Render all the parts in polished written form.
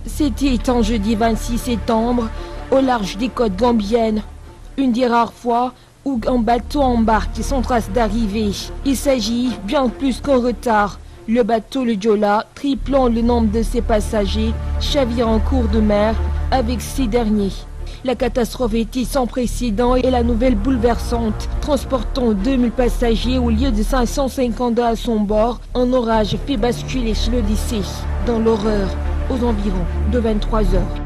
C'était un jeudi 26 septembre, au large des côtes gambiennes. Une des rares fois où un bateau embarque sans trace d'arrivée. Il s'agit bien plus qu'un retard. Le bateau le Joola, triplant le nombre de ses passagers, chavire en cours de mer avec ces derniers. La catastrophe était sans précédent et la nouvelle bouleversante. Transportant 2000 passagers au lieu de 550 à son bord, un orage fait basculer l'Odyssée dans l'horreur aux environs de 23 heures.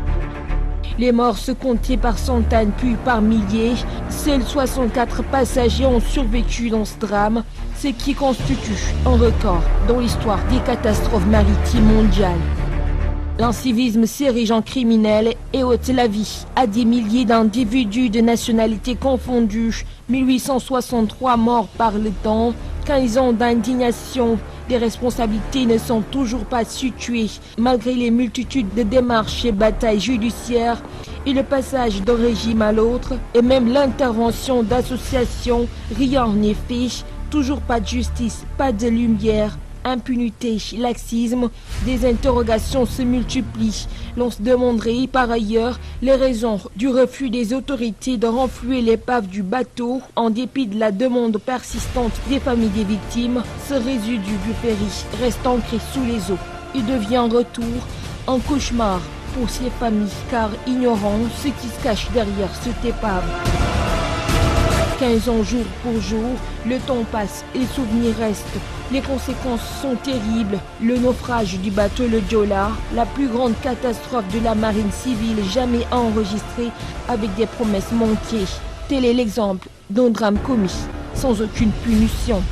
Les morts se comptaient par centaines puis par milliers. Seuls 64 passagers ont survécu dans ce drame, ce qui constitue un record dans l'histoire des catastrophes maritimes mondiales. L'incivisme s'érige en criminel et ôte la vie à des milliers d'individus de nationalités confondues. 1863 morts par le temps, 15 ans d'indignation. Les responsabilités ne sont toujours pas situées, malgré les multitudes de démarches et batailles judiciaires et le passage d'un régime à l'autre, et même l'intervention d'associations. Rien n'est fait, toujours pas de justice, pas de lumière. Impunité, laxisme, des interrogations se multiplient. L'on se demanderait par ailleurs les raisons du refus des autorités de renflouer l'épave du bateau en dépit de la demande persistante des familles des victimes. Ce résidu du ferry reste ancré sous les eaux. Il devient en retour un cauchemar pour ces familles car ignorant ce qui se cache derrière cette épave. 15 ans jour pour jour, le temps passe et les souvenirs restent. Les conséquences sont terribles. Le naufrage du bateau le Joola, la plus grande catastrophe de la marine civile jamais enregistrée avec des promesses manquées. Tel est l'exemple d'un drame commis sans aucune punition.